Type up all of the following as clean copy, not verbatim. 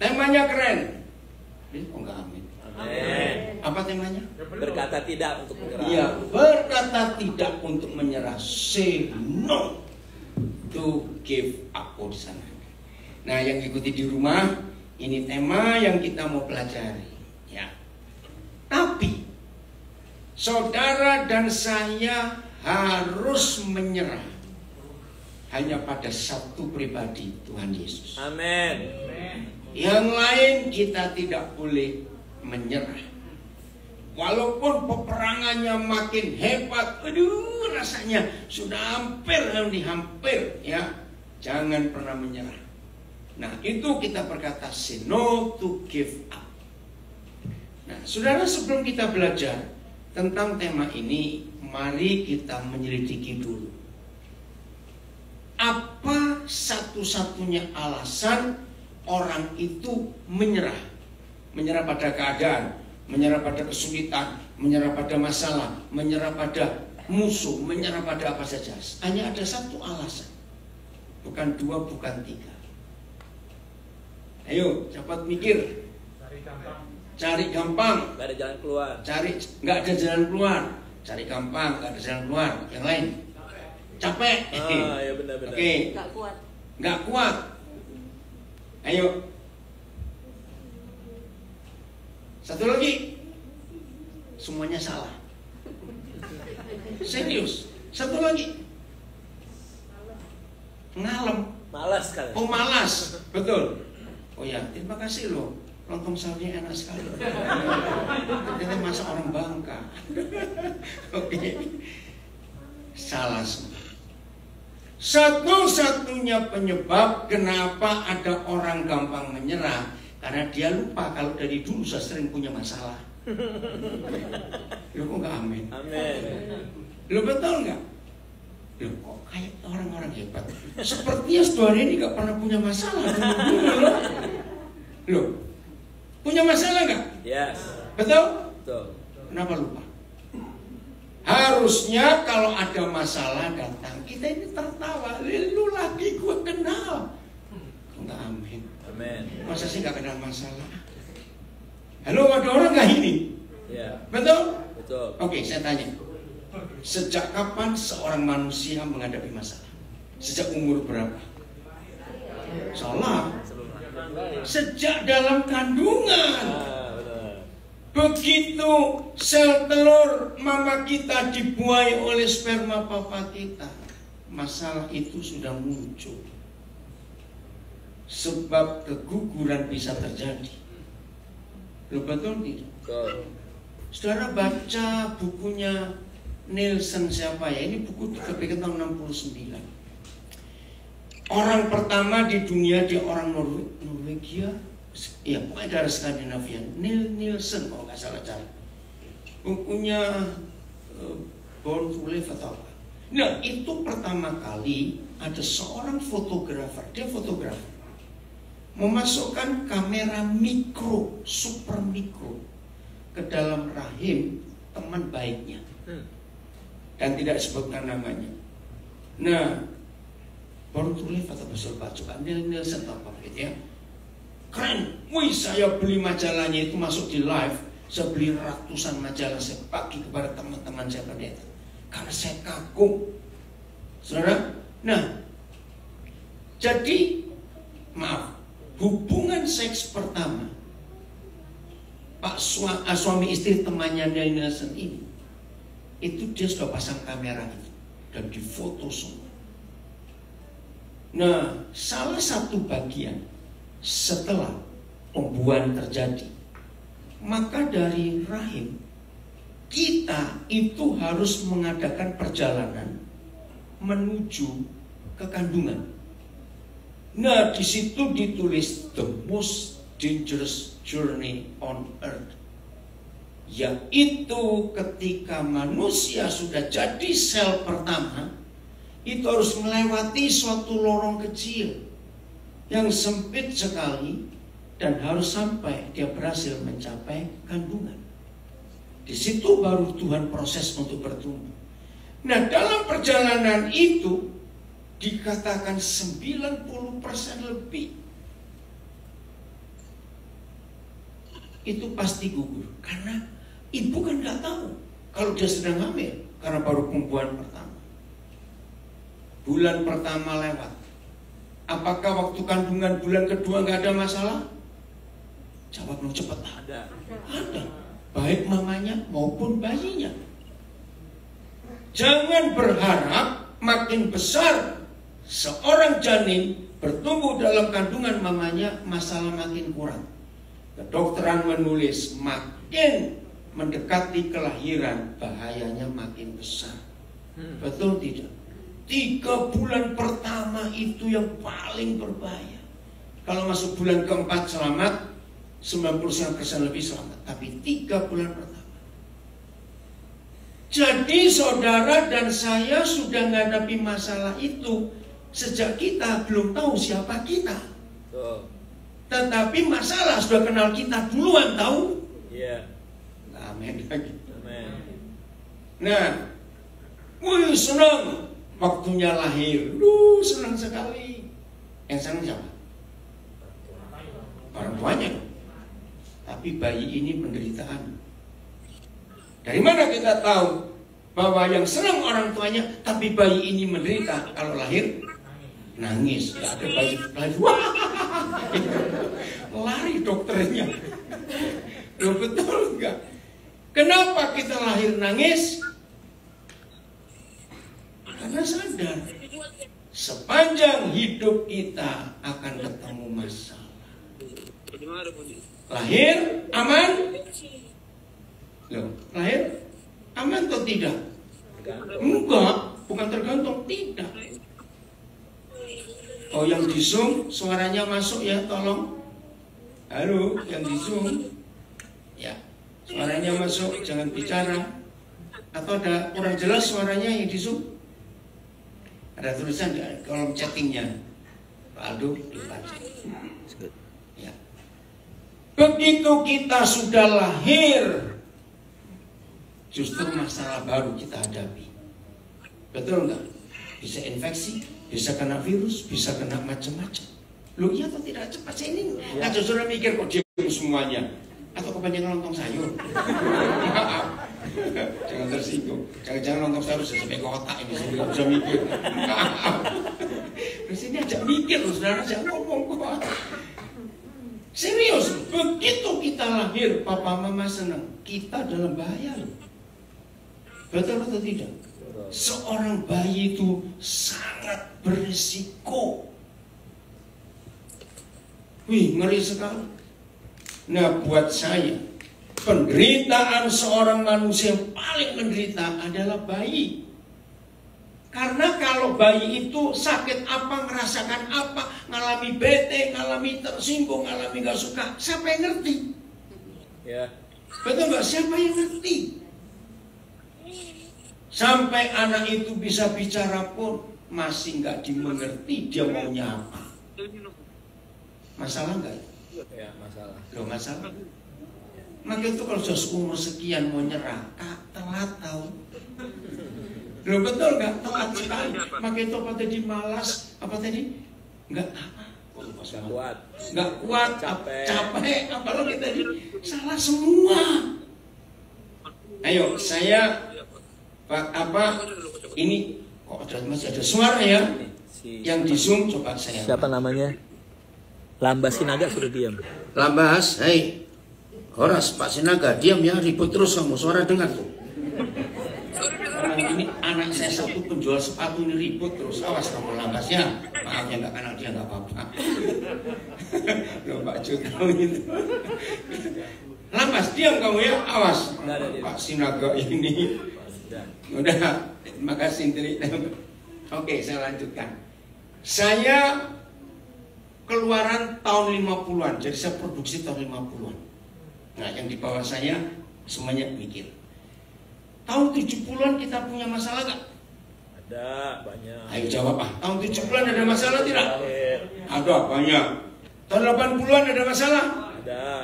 Temanya keren. Oh enggak, amin. Amin. Apa temanya? Berkata tidak untuk menyerah. Iya, berkata tidak untuk menyerah. Say no to give up. Oh, di sana. Nah, yang ikuti di rumah, ini tema yang kita mau pelajari. Ya. Tapi saudara dan saya harus menyerah hanya pada satu pribadi, Tuhan Yesus. Amin. Yang lain kita tidak boleh menyerah. Walaupun peperangannya makin hebat, aduh rasanya sudah hampir ya, jangan pernah menyerah. Nah, itu kita berkata say no to give up. Nah, saudara, sebelum kita belajar tentang tema ini, mari kita menyelidiki dulu. Apa satu-satunya alasan orang itu menyerah? Menyerah pada keadaan, menyerah pada kesulitan, menyerah pada masalah, menyerah pada musuh, menyerah pada apa saja. Hanya ada satu alasan. Bukan dua, bukan tiga. Ayo, cepat mikir. Cari gampang. Gak ada jalan keluar. Nggak ada jalan keluar. Cari gampang, nggak ada jalan keluar. Yang lain, capek. Ya benar-benar. Oke. Nggak kuat. Ayo. Satu lagi, semuanya salah. Serius. Satu lagi, ngalem. Malas kali. Oh, malas. Betul. Oh ya, terima kasih loh. Lontong sayurnya enak sekali. Ternyata masa orang Bangka. Oke. Salah semua. Satu-satunya penyebab kenapa ada orang gampang menyerah, karena dia lupa kalau dari dulu saya sering punya masalah. Loh, kok nggak amin? Amin. Loh, betul nggak? Loh, kok kayak orang-orang hebat. Sepertinya saudara ini nggak pernah punya masalah dulu loh. Loh, punya masalah nggak? Yes. Betul? Betul. Kenapa lupa? Harusnya kalau ada masalah datang, kita ini tertawa. Lu lagi gue kenal. Kok nggak amin? Amin. Masa sih nggak kenal masalah? Halo, ada orang nggak ini? Ya. Betul? Betul. Oke, saya tanya. Sejak kapan seorang manusia menghadapi masalah? Sejak umur berapa? Salah. Sejak dalam kandungan. Benar. Begitu sel telur mama kita dibuai oleh sperma papa kita, masalah itu sudah muncul. Sebab keguguran bisa terjadi. Lo betul tidak? Betul. Saudara baca bukunya Nielsen siapa ya? Ini buku terbitin tahun 69. Orang pertama di dunia, dia orang Norwegia, ya pokoknya dari Skandinavia. Nielsen kalau nggak salah cari. Bukunya Born to Live atau apa. Nah, itu pertama kali ada seorang fotografer, dia fotografer, memasukkan kamera mikro, super mikro ke dalam rahim teman baiknya. Dan tidak disebutkan namanya. Nah, Born to Live atau coba Nielsen atau apa gitu ya. Keren. Wih, saya beli majalahnya itu, masuk di live. Saya beli ratusan majalah, saya bagi kepada teman-teman saya pendeta. Karena saya kagum. Saudara? Nah, jadi maaf, hubungan seks pertama suami istri temannya Nielsen ini, itu dia sudah pasang kamera itu dan difoto semua. Nah, salah satu bagian setelah pembuahan terjadi, maka dari rahim kita itu harus mengadakan perjalanan menuju ke kandungan. Nah, di situ ditulis the most dangerous journey on earth, yaitu ketika manusia sudah jadi sel pertama, itu harus melewati suatu lorong kecil yang sempit sekali dan harus sampai dia berhasil mencapai kandungan. Di situ baru Tuhan proses untuk bertumbuh. Nah, dalam perjalanan itu dikatakan 90% lebih itu pasti gugur. Karena ibu kan nggak tahu kalau dia sedang hamil, karena baru pembuahan pertama. Bulan pertama lewat. Apakah waktu kandungan bulan kedua nggak ada masalah? Jawab dong cepat. Ada. Ada. Baik mamanya maupun bayinya. Jangan berharap makin besar seorang janin bertumbuh dalam kandungan mamanya masalah makin kurang. Kedokteran menulis makin mendekati kelahiran bahayanya makin besar. Betul tidak? 3 bulan pertama itu yang paling berbahaya. Kalau masuk bulan keempat selamat, 99% lebih selamat. Tapi 3 bulan pertama. Jadi saudara dan saya sudah menghadapi masalah itu sejak kita belum tahu siapa kita. Tetapi masalah sudah kenal kita duluan, tahu? Iya. Amin lagi. Amin. Nah, senang waktunya lahir. Senang sekali. Yang senang siapa? Orang tuanya. Tapi bayi ini penderitaan. Dari mana kita tahu bahwa yang senang orang tuanya, tapi bayi ini menderita? Kalau lahir nangis, gak ada bayi lahir, lari dokternya. Loh, betul enggak? Kenapa kita lahir nangis? Karena sadar sepanjang hidup kita akan ketemu masalah. Lahir aman? Loh, lahir aman atau tidak? Enggak, bukan tergantung, tidak. Oh, yang di Zoom suaranya masuk ya, tolong. Halo, yang di Zoom. Ya, suaranya masuk, jangan bicara. Atau ada kurang jelas suaranya yang di Zoom? Ada tulisan di kolom chattingnya. Pak Aldo, dibaca. Ya. Begitu kita sudah lahir, justru masalah baru kita hadapi. Betul nggak? Bisa infeksi, bisa kena virus, bisa kena macam-macam. Loh, iya atau tidak? Cepat saya ini. Nah, saudara mikir kok diam semuanya. Atau kebanyakan lontong sayur. Jangan tersinggung. Jangan lontong sayur sampai ke otak ini. Saya nggak bisa mikir. Terus ini ajak mikir loh, saudara. Jangan ngomong kok. Serius, begitu kita lahir, papa mama senang. Kita dalam bahaya loh. Betul atau tidak? Seorang bayi itu sangat berisiko. Wih, ngeri sekali. Nah, buat saya, penderitaan seorang manusia yang paling menderita adalah bayi. Karena kalau bayi itu sakit apa, ngerasakan apa, ngalami bete, ngalami tersinggung, ngalami gak suka, siapa yang ngerti? Ya. Betul gak? Siapa yang ngerti? Sampai anak itu bisa bicara pun masih gak dimengerti dia maunya apa. Masalah gak? Ya, masalah. Loh, masalah. Maka itu kalau sudah umur sekian mau nyerah, telat tahu. Loh, betul gak? Telat sekali. Maka itu apa tadi, malas? Apa tadi? Gak apa. Gak kuat, capek. Apalagi tadi salah semua. Ayo, saya ini kok masih ada suara ya? Yang di Zoom coba saya. Siapa namanya? Lambas Sinaga sudah diam. Lambas, hei. Horas, Pak Sinaga, diam ya, ribut terus kamu, suara dengar tuh. Orang ini anak saya satu penjual sepatu ini ribut terus. Awas kamu Lambas ya. Maaf ya, nggak anak dia nggak apa-apa. Loh, Pak Jokowi itu. Lambas, diam kamu ya, awas. Pak Sinaga ini. Udah, terima kasih. Oke, saya lanjutkan. Saya keluaran tahun 50-an, jadi saya produksi tahun 50-an. Nah, yang di bawah saya semuanya mikir. Tahun 70-an kita punya masalah gak? Ada, banyak. Ayo jawab ah. Tahun 70-an ada masalah tidak? Ada, banyak. Tahun 80-an ada masalah?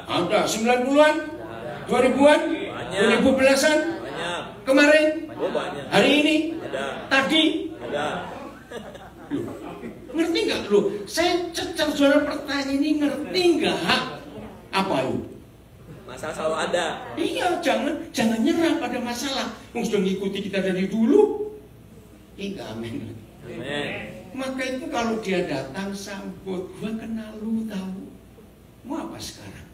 Ada. 90-an? 2000-an? 2010-an? Banyak. Kemarin? Banyak. Hari ini? Ada. Tadi? Ada. Ngerti nggak lu? Saya cecar saudara pertanyaan ini, ngerti nggak? Apa itu? Masalah selalu ada. Iya, jangan nyerah pada masalah. Sudah ngikuti kita dari dulu. Iya, amin. Amin. Maka itu kalau dia datang sambut, gua kenal lu, tahu. Mau apa sekarang?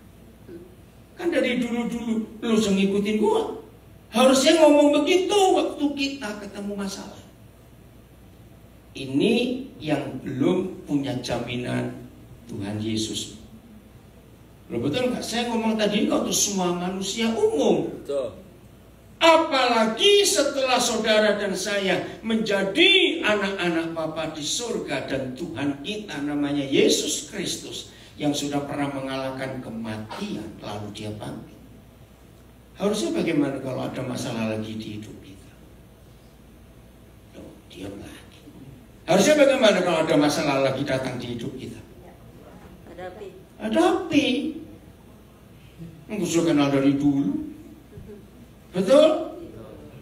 Kan dari dulu-dulu lu ngikutin gua. Harusnya ngomong begitu waktu kita ketemu masalah. Ini yang belum punya jaminan Tuhan Yesus. Loh, betul nggak? Saya ngomong tadi untuk semua manusia umum. Betul. Apalagi setelah saudara dan saya menjadi anak-anak Bapa di surga dan Tuhan kita namanya Yesus Kristus yang sudah pernah mengalahkan kematian lalu dia bangkit. Harusnya bagaimana kalau ada masalah lagi di hidup kita? Loh, diam lagi. Harusnya bagaimana kalau ada masalah lagi datang di hidup kita? Hadapi. Enggak usah kenal dari dulu. Betul?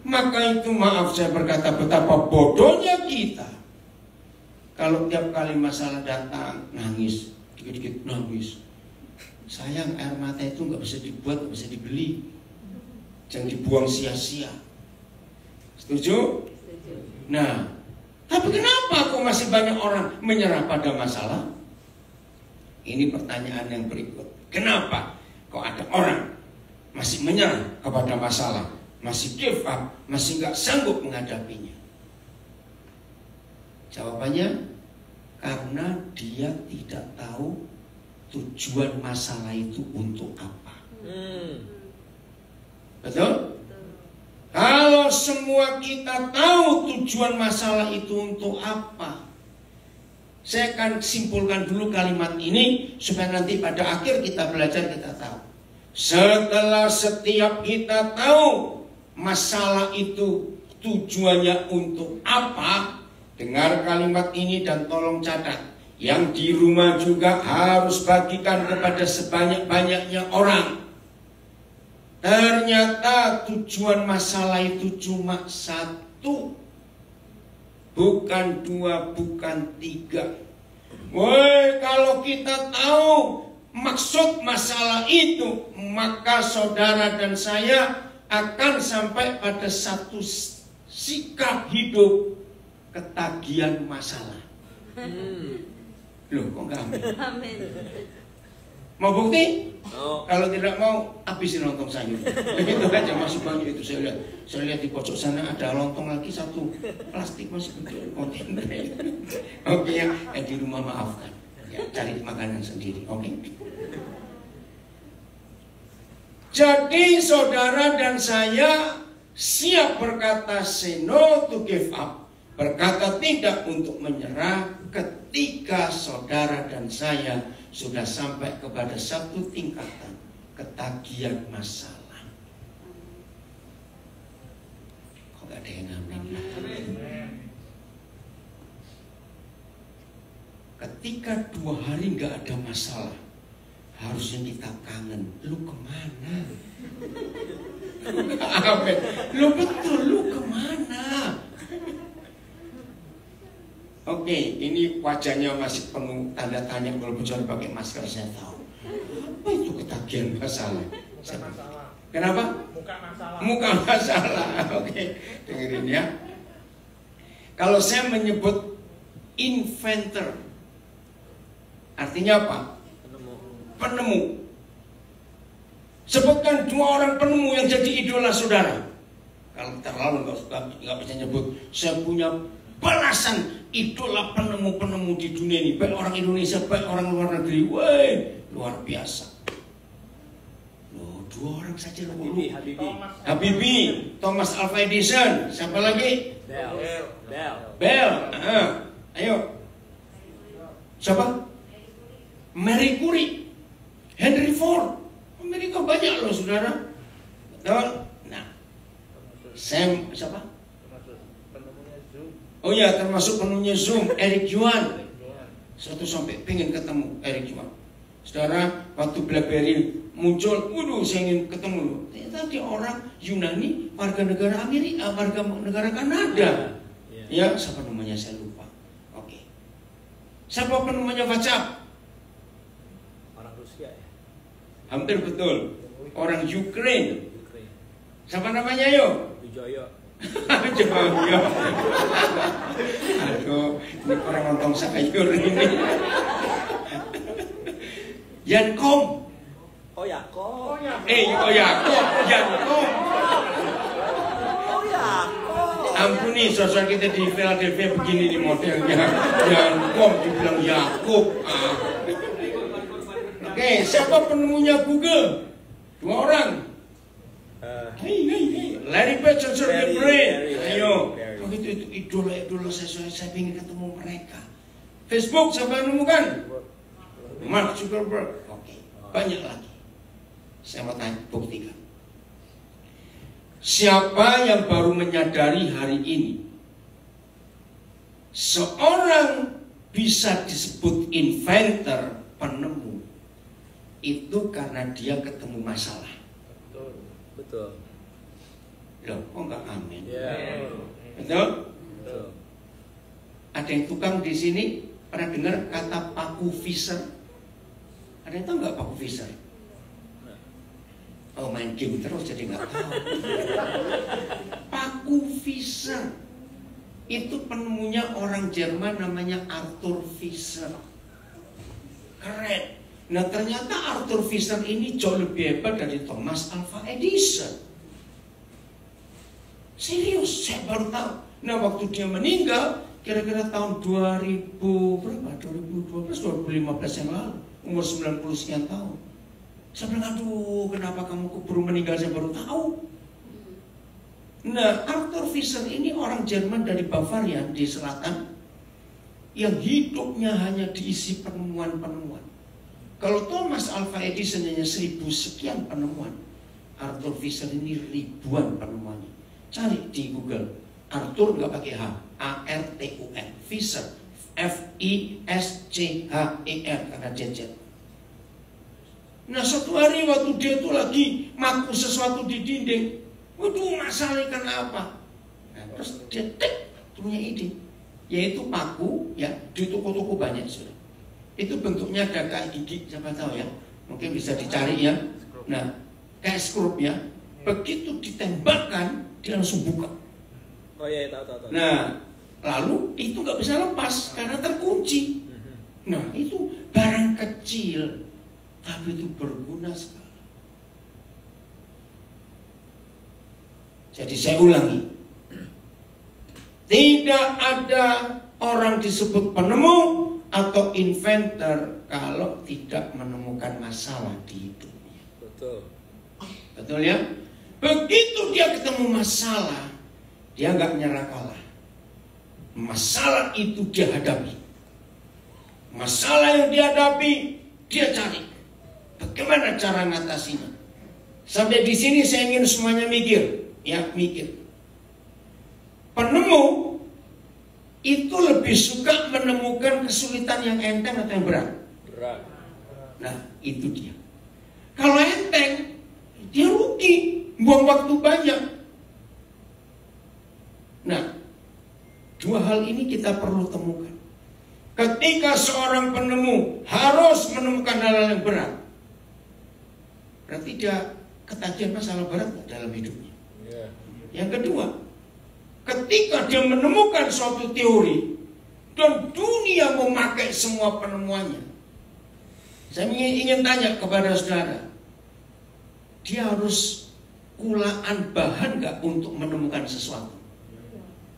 Maka itu maaf saya berkata betapa bodohnya kita. Kalau tiap kali masalah datang nangis, dikit-dikit nangis. Sayang, air mata itu nggak bisa dibuat, nggak bisa dibeli. Jangan dibuang sia-sia. Setuju? Nah, tapi kenapa kok masih banyak orang menyerah pada masalah? Ini pertanyaan yang berikut. Kenapa kok ada orang masih menyerah kepada masalah, masih give up, masih nggak sanggup menghadapinya? Jawabannya, karena dia tidak tahu tujuan masalah itu untuk apa. Betul? Kalau semua kita tahu tujuan masalah itu untuk apa, saya akan simpulkan dulu kalimat ini supaya nanti pada akhir kita belajar kita tahu. Setelah setiap kita tahu masalah itu tujuannya untuk apa, dengar kalimat ini dan tolong catat. Yang di rumah juga harus bagikan kepada sebanyak-banyaknya orang. Ternyata tujuan masalah itu cuma satu. Bukan dua, bukan tiga. Woi, kalau kita tahu maksud masalah itu, maka saudara dan saya akan sampai pada satu sikap hidup ketagihan masalah. Loh, kok enggak amin? Mau bukti? No. Kalau tidak mau, habisin lontong sayur. Begitu aja masuk banyak itu saya lihat di pojok sana ada lontong lagi satu plastik masih kecil kontainer. Oke ya, di rumah maafkan. Ya, cari makanan sendiri. Oke. Jadi saudara dan saya siap berkata say no to give up, berkata tidak untuk menyerah ketika saudara dan saya sudah sampai kepada satu tingkatan ketagihan masalah. Kok gak ada yang amin? Ketika 2 hari gak ada masalah, harusnya kita kangen. Lu kemana? Amin. Lu betul, lu kemana? Oke, ini wajahnya masih penuh tanda tanya walaupun jangan pakai masker, saya tahu. Apa itu ketagihan masalah? Kenapa? Muka masalah. Oke, dengerin ya. Kalau saya menyebut inventor, artinya apa? Penemu. Sebutkan 2 orang penemu yang jadi idola saudara. Kalau terlalu nggak bisa nyebut. Saya punya belasan idola penemu-penemu di dunia ini, baik orang Indonesia, baik orang luar negeri. Woi, luar biasa. Loh, 2 orang saja loh. Habibie, Thomas Alva Edison, siapa lagi? Bell. Ayo. Siapa? Marie Curie, Henry Ford. Amerika banyak loh, saudara. Nah, Sam siapa? Oh ya, termasuk penuhnya Zoom, Eric Yuan. Suatu sampai pengen ketemu Eric Yuan. Saudara, waktu BlackBerry muncul, waduh, saya ingin ketemu loh. Ternyata dia orang Yunani, warga negara Amerika, warga negara Kanada. Ya, siapa namanya saya lupa. Oke. Siapa namanya WhatsApp? Orang Rusia ya. Hampir betul. Orang Ukraine. Ukraine. Siapa namanya yo? Wijoyo. Joyo. Aduh, ini orang lontong sayur ini. Yankom. Oh Yakob. Yakob. Yankom. Oh Yakob. Ampuni, sosok kita di Philadelphia begini nih modelnya. Yankom dibilang Yakub. Oke, siapa penemunya Google? 2 orang. Hey. Larry Page dan Sergey Brin. Ayo. Itu idola saya ingin ketemu mereka. Facebook siapa yang menemukan? Mark Zuckerberg. Oke. Banyak lagi. Saya mau tanya, buktikan. Siapa yang baru menyadari hari ini seorang bisa disebut inventor, penemu, itu karena dia ketemu masalah. Betul. Loh, kok nggak amin? Yeah. Betul? Betul. Ada yang tukang di sini pernah dengar kata paku Fisher? Ada yang tahu nggak paku Fisher? Oh, main game terus jadi nggak tahu. Paku Fisher itu penemunya orang Jerman namanya Arthur Fisher. Keren. Nah ternyata Arthur Fisher ini jauh lebih hebat dari Thomas Alva Edison. Serius, saya baru tahu. Nah waktu dia meninggal, kira-kira tahun 2012, 2015 yang lalu, umur 90 sekian tahun. Saya bilang, aduh kenapa kamu keburu meninggal, saya baru tahu. Nah Arthur Fisher ini orang Jerman dari Bavaria di selatan, yang hidupnya hanya diisi penemuan-penemuan. Kalau Thomas Alva Edison hanya 1000 sekian penemuan, Arthur Fisher ini ribuan penemuannya. Cari di Google, Arthur nggak pakai H, A-R-T-U-R, Fisher, F-I-S-C-H-E-R karena JJ. Nah suatu hari waktu dia tuh lagi maku sesuatu di dinding, waduh masalah ikan apa? Nah, terus dia punya ide, yaitu paku ya di toko-toko banyak sudah. Itu bentuknya ada kayak gigi, siapa tahu ya, mungkin bisa dicari ya. Nah kayak skrup ya, begitu ditembakkan dia langsung buka. Oh iya, tahu. Nah lalu itu nggak bisa lepas karena terkunci. Nah itu barang kecil tapi itu berguna sekali. Jadi saya ulangi, tidak ada orang disebut penemu atau inventor kalau tidak menemukan masalah di hidupnya. Betul ya? Begitu dia ketemu masalah, dia nggak nyerah kalah. Masalah itu dia hadapi. Masalah yang dihadapi, dia cari bagaimana cara mengatasinya. Sampai di sini saya ingin semuanya mikir, ya mikir. Penemu itu lebih suka menemukan kesulitan yang enteng atau yang berat? Nah, itu dia. Kalau enteng, dia rugi, buang waktu banyak. Nah, dua hal ini kita perlu temukan. Ketika seorang penemu harus menemukan hal-hal yang berat, berarti dia ketagihan masalah berat dalam hidupnya. Yang kedua, ketika dia menemukan suatu teori dan dunia memakai semua penemuannya, saya ingin tanya kepada saudara, dia harus kulaan bahan nggak untuk menemukan sesuatu?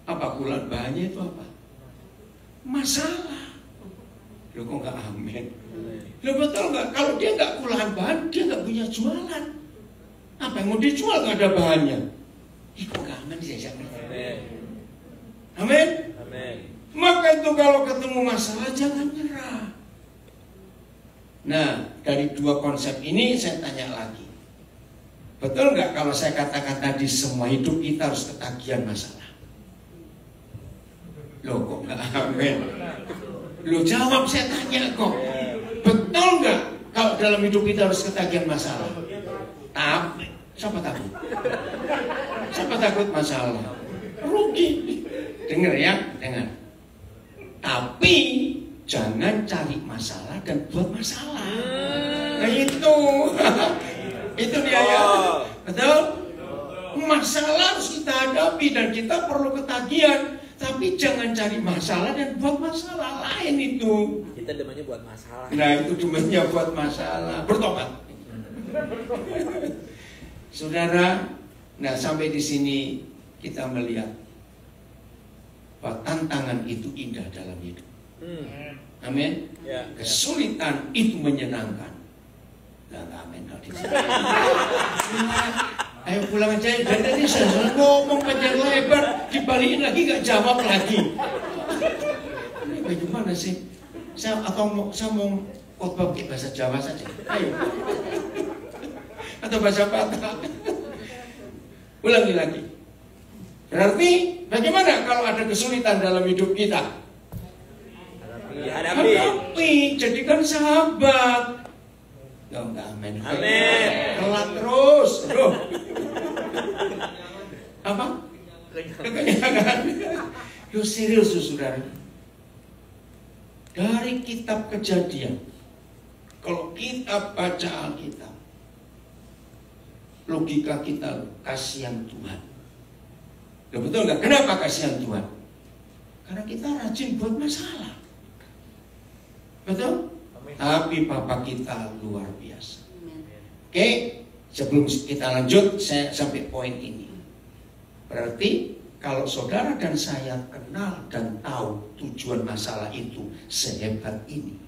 Apa kulaan bahannya itu apa? Masalah. Loh kok nggak amin? Loh betul nggak? Kalau dia nggak kulaan bahan, dia nggak punya jualan. Apa yang mau dijual nggak ada bahannya? Ih kok nggak amin sih? Amin. Amin. Maka itu kalau ketemu masalah jangan nyerah. Nah dari dua konsep ini saya tanya lagi, betul nggak kalau saya katakan tadi semua hidup kita harus ketagihan masalah? Loh kok nggak amin? Loh jawab saya tanya kok. Betul nggak kalau dalam hidup kita harus ketagihan masalah? Tapi siapa takut? Siapa takut masalah? Rugi. Dengar ya, dengar. Tapi jangan cari masalah dan buat masalah. Nah itu. Itu dia ya. Betul? Masalah harus kita hadapi dan kita perlu ketagihan. Tapi jangan cari masalah dan buat masalah lain itu. Kita demennya buat masalah. Nah itu demennya buat masalah. Bertobat. Saudara, nah sampai di sini kita melihat bahwa tantangan itu indah dalam hidup. Amin. Ya. Kesulitan itu menyenangkan. Nah, amin. Ayo pulang aja. Dan tadi saya ngomong panjang lebar, dibalikin lagi nggak jawab lagi. Ini bagaimana sih? Saya mau khotbah pakai bahasa Jawa saja. Ayo. Atau bahasa Batak. Ulangi lagi. Berarti bagaimana kalau ada kesulitan dalam hidup kita? Hadapi, jadikan sahabat. Enggak, amin. Amin. Kelak terus. Aduh. Apa? Kekenyangan. Yo serius saudara. Dari kitab Kejadian, kalau kita baca Alkitab, logika kita kasihan Tuhan. Loh, betul nggak? Kenapa kasihan Tuhan? Karena kita rajin buat masalah. Betul? Amin. Tapi Papa kita luar biasa. Oke, sebelum kita lanjut, saya sampai poin ini. Berarti kalau saudara dan saya kenal dan tahu tujuan masalah itu sehebat ini.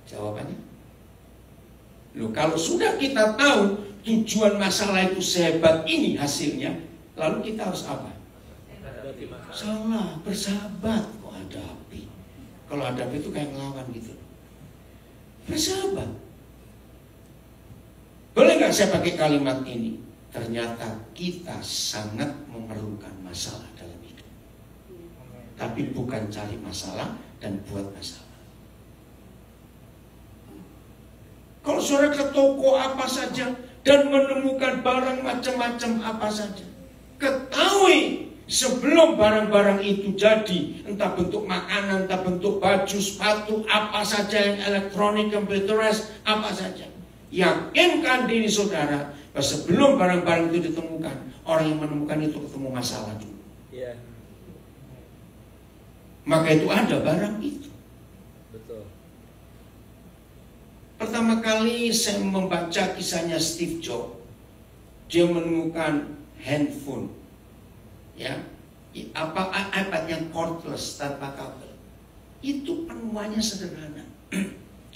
Jawabannya? Loh, kalau sudah kita tahu tujuan masalah itu sehebat ini hasilnya, lalu kita harus apa? Salah, bersahabat. Kok hadapi? Kalau hadapi itu kayak ngelawan gitu. Bersahabat. Boleh nggak saya pakai kalimat ini? Ternyata kita sangat memerlukan masalah dalam hidup. Tapi bukan cari masalah dan buat masalah. Kalau saudara ke toko apa saja dan menemukan barang macam-macam apa saja, ketahui sebelum barang-barang itu jadi, entah bentuk makanan, entah bentuk baju, sepatu, apa saja yang elektronik, komputeris, apa saja. Yakinkan diri saudara bahwa sebelum barang-barang itu ditemukan, orang yang menemukan itu ketemu masalah dulu. Iya. Maka itu ada barang itu. Betul. Pertama kali saya membaca kisahnya Steve Jobs, dia menemukan handphone, ya, iPad yang cordless tanpa kabel. Itu penemuannya sederhana.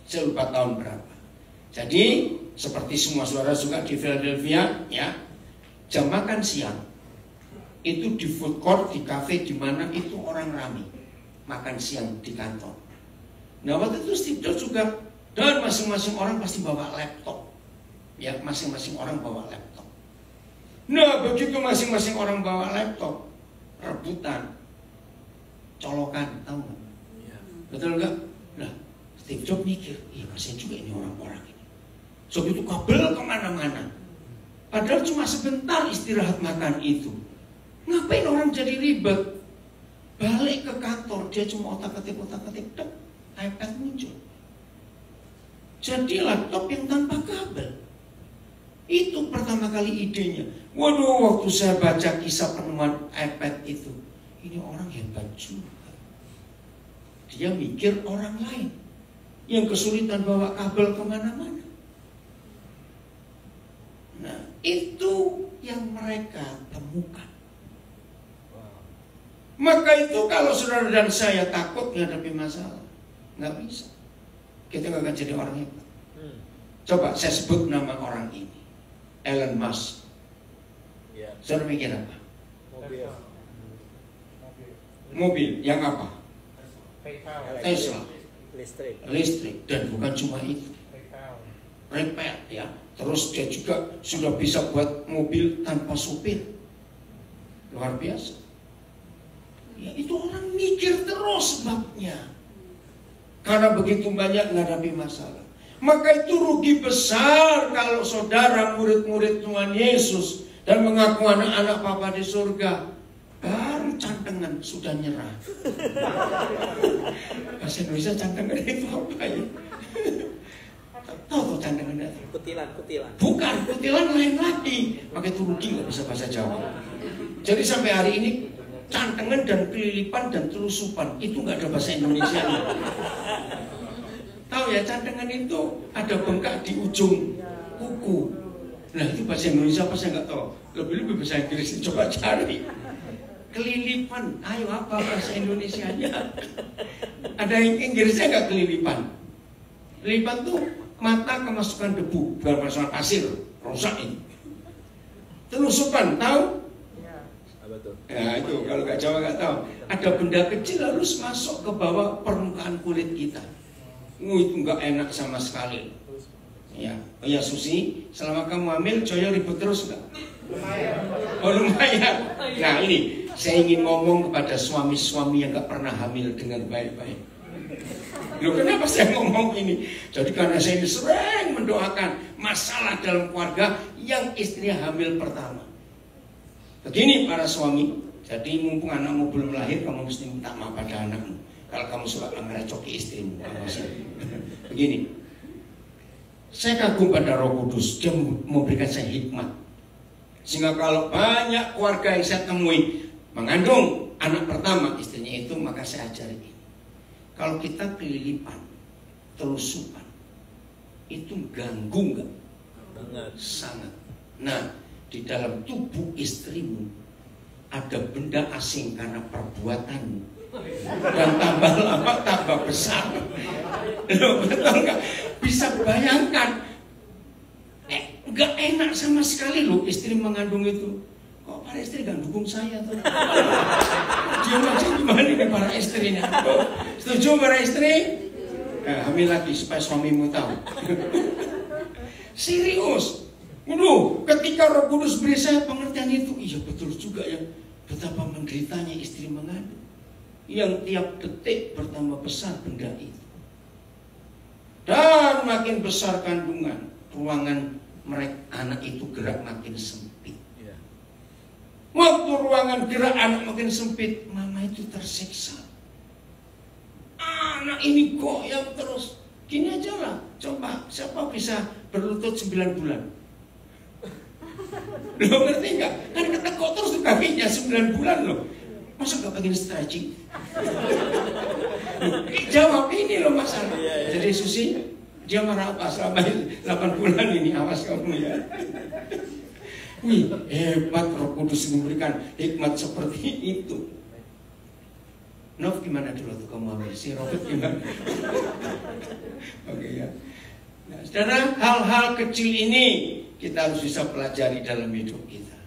Saya lupa tahun berapa. Jadi seperti semua saudara juga di Philadelphia, ya, jam makan siang itu di food court, di cafe, di mana itu orang ramai makan siang di kantor. Nah waktu itu Steve Jobs juga, dan masing-masing orang pasti bawa laptop, ya, masing-masing orang bawa laptop. Nah begitu masing-masing orang bawa laptop, rebutan, colokan, tahu nggak? Ya. Betul nggak? Nah Steve Jobs mikir, iya kasihan juga ini orang-orang ini. So itu kabel kemana-mana. Padahal cuma sebentar istirahat makan itu. Ngapain orang jadi ribet? Balik ke kantor, dia cuma otak-atik, iPad muncul. Jadi laptop yang tanpa kabel. Itu pertama kali idenya. Waduh, waktu saya baca kisah penemuan iPad itu, ini orang hebat juga. Dia mikir orang lain yang kesulitan bawa kabel kemana-mana. Nah, itu yang mereka temukan. Maka itu kalau saudara dan saya takut menghadapi masalah, nggak bisa. Kita nggak akan jadi orang hebat. Coba saya sebut nama orang ini, Elon Musk. Ya. Saudara mikir apa? Mobil. Mobil yang apa? Tesla. Listrik. Dan bukan cuma itu. Repair, ya. Terus dia juga sudah bisa buat mobil tanpa supir. Luar biasa. Ya itu orang mikir terus sebabnya. Karena begitu banyak menghadapi masalah. Maka itu rugi besar kalau saudara murid-murid Tuhan Yesus dan mengaku anak-anak Bapa di surga, baru cantengan sudah nyerah. Bahasa Indonesia cantengan itu apa ya? Tahu cantengan? Kutilan. Bukan, kutilan lain lagi. Pakai turuki nggak bisa bahasa Jawa. Jadi sampai hari ini cantengan dan kelilipan dan telusupan itu nggak ada bahasa Indonesia. Tahu ya, cantengan itu ada bengkak di ujung kuku. Nah itu bahasa Indonesia apa saya nggak tahu. Lebih-lebih bahasa Inggris, coba cari. Kelilipan, ayo apa bahasa Indonesianya? Ada yang Inggrisnya nggak kelilipan? Kelilipan tuh mata kemasukan debu, bukan kemasukan pasir, rusak ini. Telusupan, tahu? Ya itu kalau nggak Jawa nggak tahu. Ada benda kecil harus masuk ke bawah permukaan kulit kita. Itu nggak enak sama sekali. Ya, oh ya Susi, selama kamu hamil, Joyo ribut terus nggak? Lumayan. Oh lumayan. Nah ini, saya ingin ngomong kepada suami-suami yang nggak pernah hamil dengan baik-baik. Loh kenapa saya ngomong ini? Jadi karena saya ini sering mendoakan masalah dalam keluarga yang istrinya hamil pertama. Begini para suami, jadi mumpung anakmu belum lahir, kamu mesti minta maaf pada anakmu. Kalau kamu suka merecoki istrimu, begini. Saya kagum pada Roh Kudus, dia memberikan saya hikmat. Sehingga kalau banyak keluarga yang saya temui mengandung anak pertama istrinya itu, maka saya ajari ini. Kalau kita kelilipan, telusupan, itu ganggu nggak? Banget. Sangat. Nah, di dalam tubuh istrimu ada benda asing karena perbuatanmu, dan tambah lama tambah besar. Loh, betul nggak? Bisa bayangkan, nggak enak sama sekali loh istri mengandung itu. Kok para istri gak dukung saya tuh? Dia macam gimana ini para istrinya? Setuju para istri? Hamil lagi supaya suamimu tahu. Serius. Ketika Roh Kudus beri saya pengertian itu, iya betul juga ya. Betapa menderitanya istri mengandung. Yang tiap detik bertambah besar benda itu. Dan makin besar kandungan, ruangan mereka anak itu gerak makin sempit. Waktu ruangan gerak anak makin sempit, mama itu tersiksa. Anak ini goyang terus. Gini aja lah, coba siapa bisa berlutut 9 bulan? Lo ngerti nggak? Kan ketekuk terus tuh kakinya 9 bulan loh. Masa gak pengen stretching? Jawab ini loh masalah. Jadi Susi, dia marah apa selama 8 bulan ini? Awas kamu ya. Wih, hebat Roh Kudus memberikan hikmat seperti itu. Nov gimana dulu tuh kamu hamil? Si Robert gimana? Oke ya. Nah, saudara, hal-hal kecil ini kita harus bisa pelajari dalam hidup kita.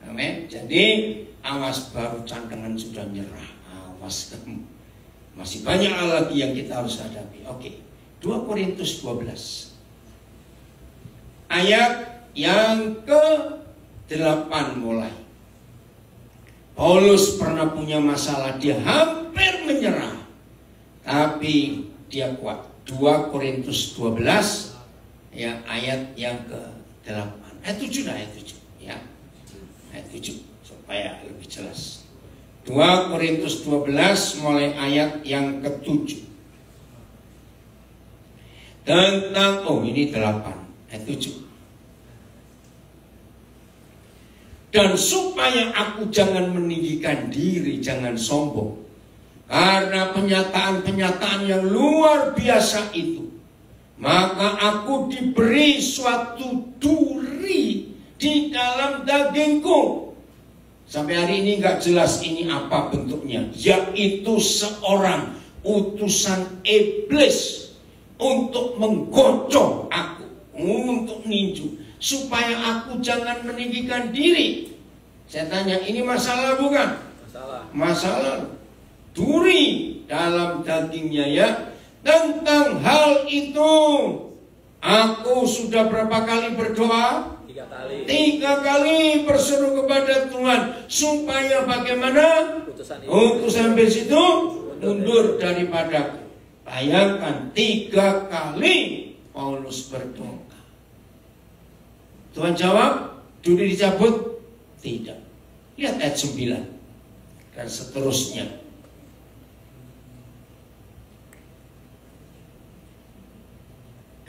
Amin. Jadi awas, baru cantengan sudah nyerah. Awas kamu. Masih banyak hal lagi yang kita harus hadapi. Oke. 2 Korintus 12. Ayat yang ke-8 mulai. Paulus pernah punya masalah, dia hampir menyerah, tapi dia kuat. 2 Korintus 12 ya, ayat yang ke-8. Ayat 7 dah, ayat 7 ya. Ayat 7 supaya lebih jelas. 2 Korintus 12 mulai ayat yang ke-7. Tentang, ini 8, ayat 7. Dan supaya aku jangan meninggikan diri, jangan sombong. Karena penyataan-penyataan yang luar biasa itu, maka aku diberi suatu duri di dalam dagingku. Sampai hari ini gak jelas ini apa bentuknya. Yaitu seorang utusan iblis untuk menggocok aku, untuk ninju, supaya aku jangan meninggikan diri. Saya tanya, ini masalah bukan? Masalah. Duri dalam dagingnya ya. Tentang hal itu aku sudah berapa kali berdoa? 3 kali. 3 kali berseru kepada Tuhan supaya bagaimana? Utusan iblis itu mundur daripadaku. Bayangkan 3 kali Paulus berdoa. Tuhan jawab, duri dicabut? Tidak. Lihat ayat 9 dan seterusnya.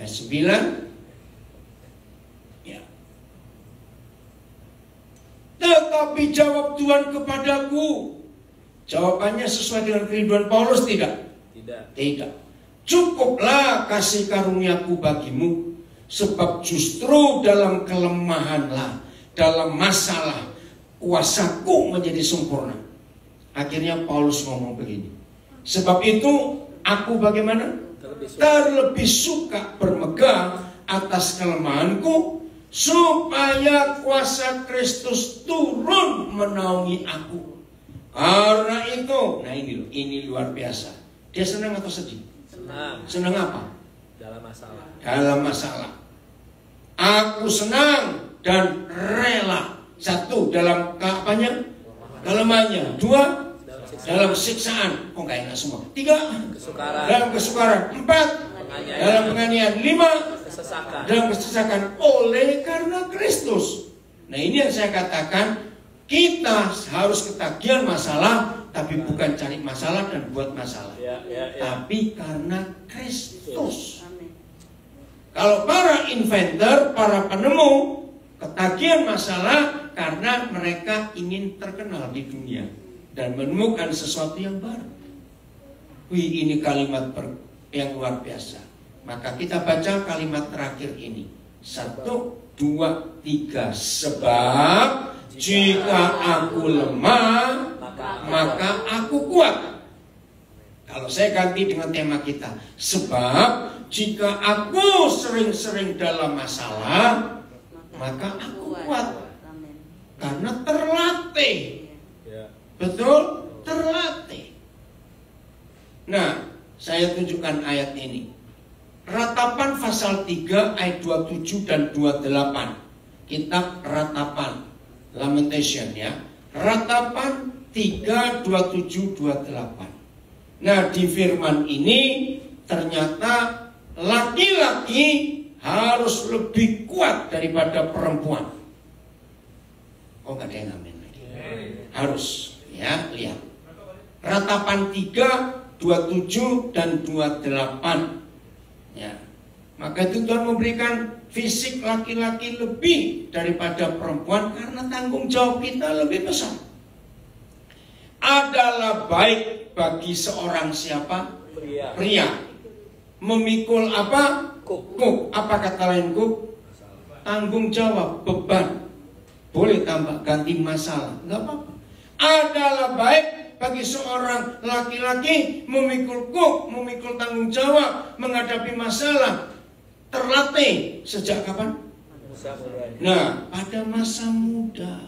Ayat 9 Tetapi jawab Tuhan kepadaku. Jawabannya sesuai dengan kerinduan Paulus tidak? Tidak. Cukuplah kasih karuniaku bagimu, sebab justru dalam kelemahanlah, dalam masalah, kuasaku menjadi sempurna. Akhirnya Paulus ngomong begini. Sebab itu aku bagaimana? Terlebih suka bermegah atas kelemahanku, supaya kuasa Kristus turun menaungi aku. Karena itu, nah ini luar biasa. Dia senang atau sedih? Senang. Senang apa? Dalam masalah. Dalam masalah. Aku senang dan rela. Satu, dalam apanya? Kelemahannya. Dua, dalam siksaan. Oh, enggak enak semua. Tiga, Kesukaran. dalam kesukaran. Empat, dalam penganiayaan. Lima, Kesesakan. dalam kesesakan. Oleh karena Kristus. Nah, ini yang saya katakan, kita harus ketagihan masalah, tapi bukan cari masalah dan buat masalah. Tapi karena Kristus. Kalau para inventor, para penemu, ketagihan masalah karena mereka ingin terkenal di dunia dan menemukan sesuatu yang baru. Wih, ini kalimat yang luar biasa. Maka kita baca kalimat terakhir ini. 1, 2, 3. Sebab jika aku lemah, maka aku kuat. Kalau saya ganti dengan tema kita. Sebab jika aku sering-sering dalam masalah, maka aku kuat. Karena terlatih. Betul? Terlatih. Nah, saya tunjukkan ayat ini. Ratapan pasal 3 ayat 27 dan 28. Kitab Ratapan, Lamentation ya. Ratapan 3, 27, 28. Nah, di firman ini ternyata laki-laki harus lebih kuat daripada perempuan. Oh, gak ada yang amin lagi. Harus, ya, lihat. Ratapan 3, 27 dan 28. Ya. Maka itu Tuhan memberikan fisik laki-laki lebih daripada perempuan karena tanggung jawab kita lebih besar. Adalah baik bagi seorang siapa? Pria. Memikul apa? Kuk. Apa kata lain kuk? Tanggung jawab, beban. Boleh tambah ganti masalah, enggak apa-apa. Adalah baik bagi seorang laki-laki memikul kuk, memikul tanggung jawab, menghadapi masalah. Terlatih sejak kapan? Nah, pada masa muda.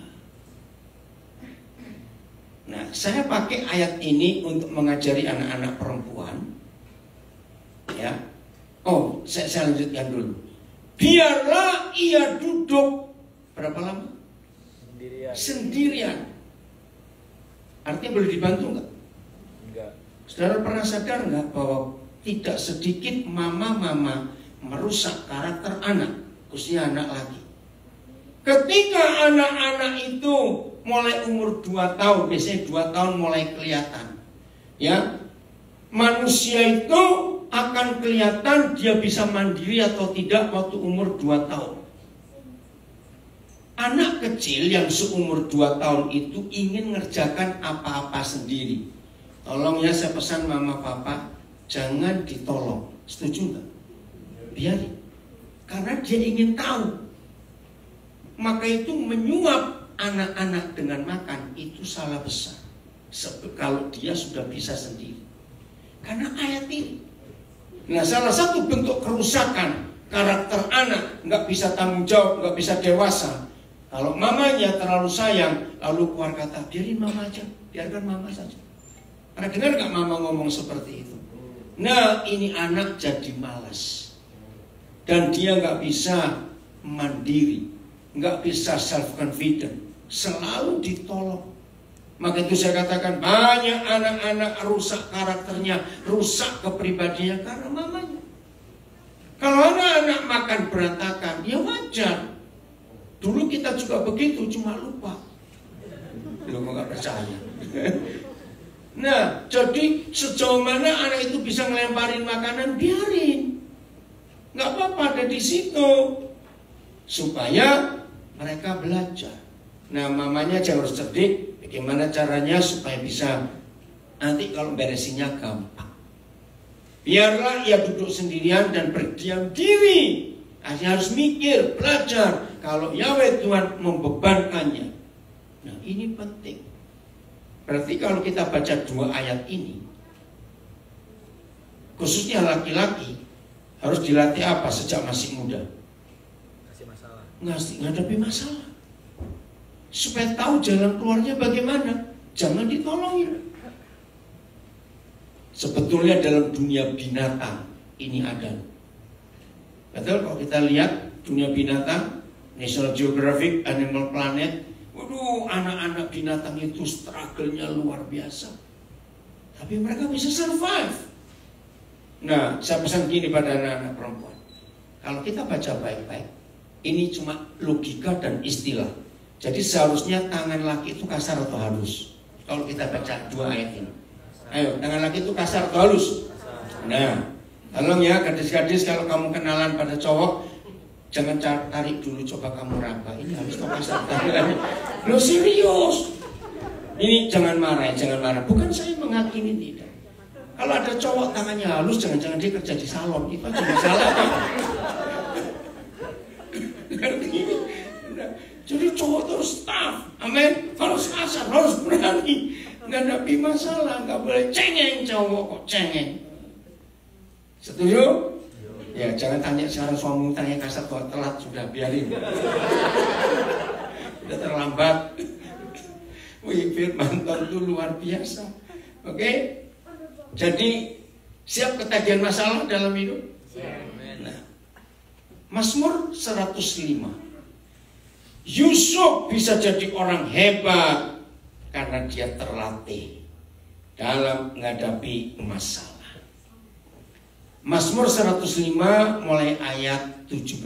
Nah, saya pakai ayat ini untuk mengajari anak-anak perempuan. Ya. Oh, saya lanjutkan dulu. Biarlah ia duduk berapa lama? Sendirian. Artinya boleh dibantu enggak? Enggak. Saudara pernah sadar enggak bahwa tidak sedikit mama-mama merusak karakter anak, khususnya anak laki. Ketika anak-anak itu mulai umur 2 tahun, biasanya 2 tahun mulai kelihatan. Ya, manusia itu akan kelihatan dia bisa mandiri atau tidak waktu umur 2 tahun. Anak kecil yang seumur 2 tahun itu ingin ngerjakan apa-apa sendiri. Tolong ya, saya pesan mama papa, jangan ditolong. Setuju nggak? Biarin. Karena dia ingin tahu. Maka itu menyuap anak-anak dengan makan itu salah besar. Kalau dia sudah bisa sendiri. Karena ayat ini. Nah, salah satu bentuk kerusakan karakter anak, nggak bisa tanggung jawab, nggak bisa dewasa. Kalau mamanya terlalu sayang, lalu keluar kata, biarin mama aja, biarkan mama saja. Pernah dengar nggak mama ngomong seperti itu? Nah, ini anak jadi malas. Dan dia nggak bisa mandiri, nggak bisa self-confident, selalu ditolong. Maka itu saya katakan banyak anak-anak rusak karakternya, rusak kepribadiannya karena mamanya. Kalau anak-anak makan berantakan, ya wajar. Dulu kita juga begitu, cuma lupa. Belum nggak percaya. Nah, jadi sejauh mana anak itu bisa ngelemparin makanan, biarin. Nggak apa-apa ada di situ. Supaya mereka belajar. Nah, mamanya aja harus cerdik. Bagaimana caranya supaya bisa nanti kalau beresinnya gampang. Biarlah ia duduk sendirian dan berdiam diri. Dia harus mikir, belajar. Kalau Yahweh Tuhan membebankannya. Nah, ini penting. Berarti kalau kita baca 2 ayat ini, khususnya laki-laki, harus dilatih apa sejak masih muda? Kasih masalah. Menghadapi masalah. Supaya tahu jalan keluarnya bagaimana. Jangan ditolongin. Sebetulnya dalam dunia binatang ini ada. Betul, kalau kita lihat dunia binatang, National Geographic, Animal Planet, waduh, anak-anak binatang itu struggle-nya luar biasa. Tapi mereka bisa survive. Nah, saya pesan gini pada anak-anak perempuan. Kalau kita baca baik-baik, ini cuma logika dan istilah. Jadi seharusnya tangan laki itu kasar atau halus? Kalau kita baca 2 ayat ini. Ayo, tangan laki itu kasar atau halus? Nah, tolong ya gadis-gadis, kalau kamu kenalan pada cowok, jangan tarik dulu, coba kamu raba. Ini halus atau kasar? Lo serius? Ini jangan marah, jangan marah. Bukan saya menghakimi, tidak. Kalau ada cowok tangannya halus, jangan-jangan dia kerja di salon. Itu aja masalah. Jadi cowok terus tough, amin. Harus kasar, harus berani. Menghadapi masalah, nggak boleh cengeng cowok kok cengeng. Setuju? Ya, jangan tanya sekarang suamimu tanya kasar kok telat, sudah biarin. Sudah terlambat. Wih, firman Tuhan itu luar biasa. Oke? Jadi siap ketagihan masalah dalam hidup? Nah, Mazmur 105. Yusuf bisa jadi orang hebat karena dia terlatih dalam menghadapi masalah. Mazmur 105 mulai ayat 17.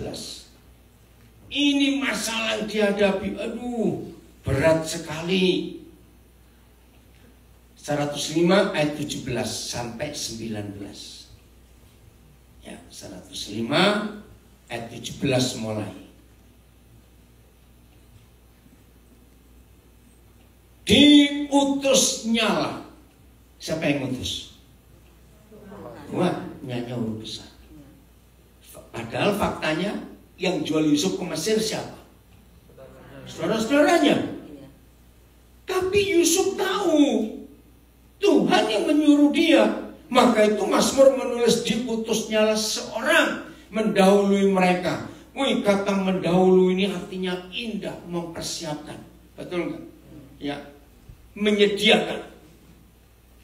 Ini masalah yang dihadapi, aduh, berat sekali. 105 ayat 17 sampai 19. Ya, 105 ayat 17 mulai. Diutusnyalah. Siapa yang utus? Tuhannya huruf besar. Padahal faktanya yang jual Yusuf ke Mesir siapa? Saudara-saudaranya. Tapi Yusuf tahu Tuhan yang menyuruh dia. Maka itu Mazmur menulis diutusnyalah seorang mendahului mereka. Wih, kata mendahului ini artinya indah, mempersiapkan. Betul nggak? Ya, menyediakan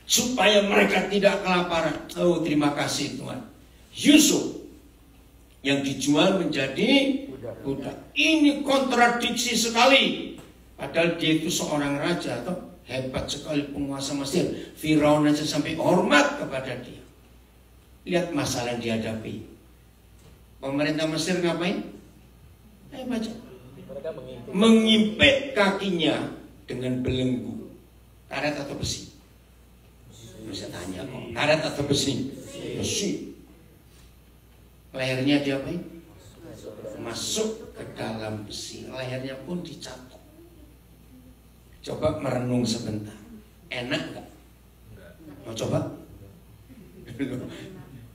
supaya mereka tidak kelaparan. Oh, terima kasih Tuhan. Yusuf yang dijual menjadi budak. Ini kontradiksi sekali. Padahal dia itu seorang raja, atau hebat sekali penguasa Mesir. Firaun aja sampai hormat kepada dia. Lihat masalah yang dihadapi. Pemerintah Mesir ngapain? Ayo baca. Mengimpit kakinya dengan belenggu. Karet atau besi? Bisa tanya kok. Karet atau besi? Besi. Lehernya diapain? Masuk ke dalam besi. Lehernya pun dicatok. Coba merenung sebentar. Enak gak? Mau coba?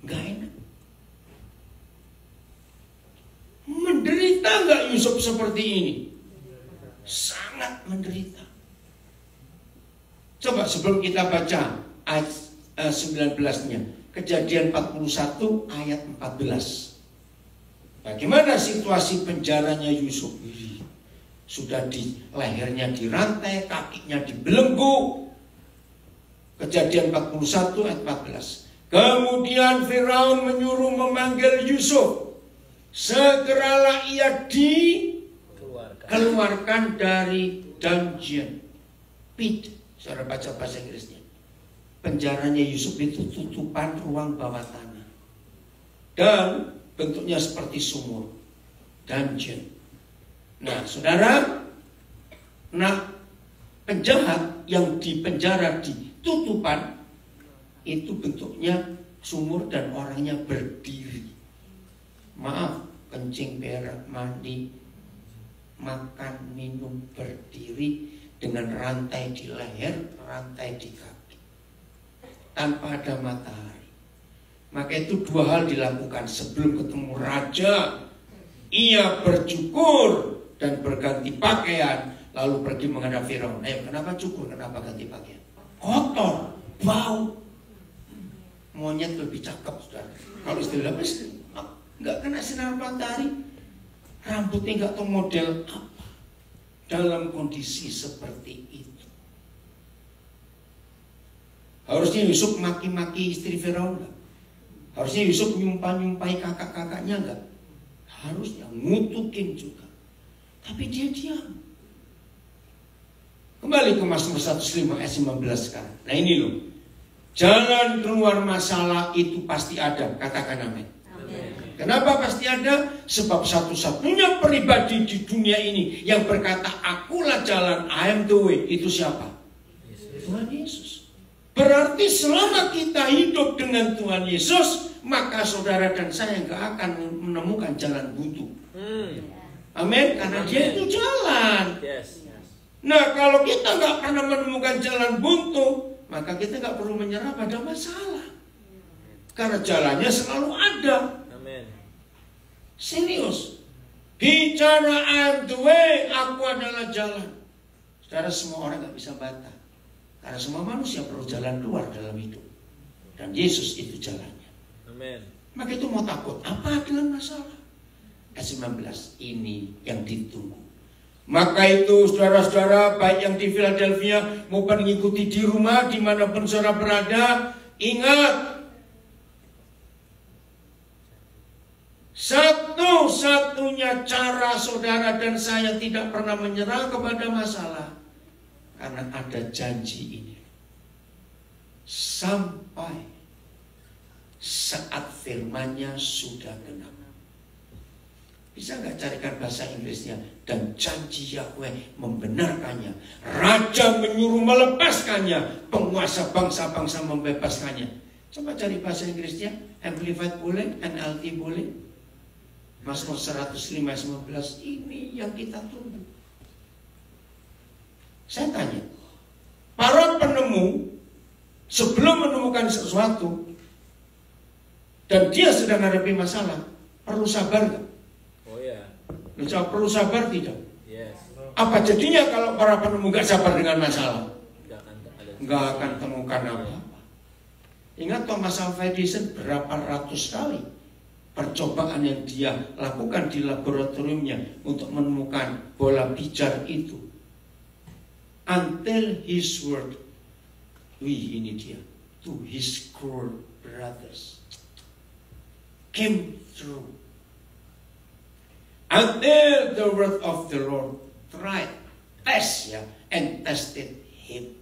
Gak enak. Menderita gak Yusuf seperti ini? Sangat menderita. Coba sebelum kita baca ayat 19-nya. Kejadian 41 ayat 14. Bagaimana situasi penjaranya Yusuf? Sudah di lehernya dirantai, kakinya dibelenggu. Kejadian 41 ayat 14. Kemudian Firaun menyuruh memanggil Yusuf. Segeralah ia dikeluarkan dari dungeon pit. Saudara baca bahasa Inggrisnya. Penjaranya Yusuf itu tutupan ruang bawah tanah. Dan bentuknya seperti sumur. Dungeon. Nah, saudara, penjahat yang dipenjara di tutupan itu bentuknya sumur dan orangnya berdiri. Maaf, kencing, berak, mandi. makan, minum, berdiri dengan rantai di leher, rantai di kaki, tanpa ada matahari. Maka itu dua hal dilakukan sebelum ketemu raja. Ia bercukur dan berganti pakaian, lalu pergi menghadap Firaun. Kenapa cukur? Kenapa ganti pakaian? Kotor, bau. Monyet lebih cakep, saudara. Kalau istilah nggak kena sinar matahari, rambutnya nggak tahu model apa. Dalam kondisi seperti itu, harusnya Yusuf maki-maki istri Firaun nggak? Harusnya Yusuf nyumpah-nyumpahi kakak-kakaknya nggak? Harusnya ngutukin juga. Tapi dia diam. Kembali ke Mazmur 105 ayat 19 sekarang. Nah ini loh, jalan keluar masalah itu pasti ada. Katakan amin. Kenapa pasti ada? Sebab satu-satunya pribadi di dunia ini yang berkata akulah jalan, I am the way, itu siapa? Tuhan Yesus. Berarti selama kita hidup dengan Tuhan Yesus, maka saudara dan saya nggak akan menemukan jalan buntu. Amin. Karena dia itu jalan. Nah kalau kita nggak pernah menemukan jalan buntu, maka kita nggak perlu menyerah pada masalah. Karena jalannya selalu ada. Serius. Bicara I am the way, aku adalah jalan. Saudara, semua orang gak bisa bantah. Karena semua manusia perlu jalan keluar dalam hidup. Dan Yesus itu jalannya. Amin. Maka itu mau takut apa dengan masalah? Ayat 19, ini yang ditunggu. Maka itu saudara-saudara, baik yang di Philadelphia maupun mengikuti di rumah dimanapun saudara berada, ingat, satu-satunya cara saudara dan saya tidak pernah menyerah kepada masalah, karena ada janji ini. Sampai saat firman-Nya sudah genap. Bisa nggak carikan bahasa Inggrisnya? Dan janji Yahweh membenarkannya. Raja menyuruh melepaskannya. Penguasa bangsa-bangsa membebaskannya. Coba cari bahasa Inggrisnya. Amplified boleh, NLT boleh. Mazmur 105 ayat 19, ini yang kita tunggu. Saya tanya, para penemu sebelum menemukan sesuatu dan dia sedang menghadapi masalah, perlu sabar gak? Oh ya. Perlu sabar tidak? Yes. Apa jadinya kalau para penemu gak sabar dengan masalah? Gak akan temukan apa-apa. Ingat Thomas Alva Edison berapa ratus kali percobaan yang dia lakukan di laboratoriumnya untuk menemukan bola pijar itu, until his word, ini dia, to his core brothers, came through, until the word of the Lord tried, and tested him.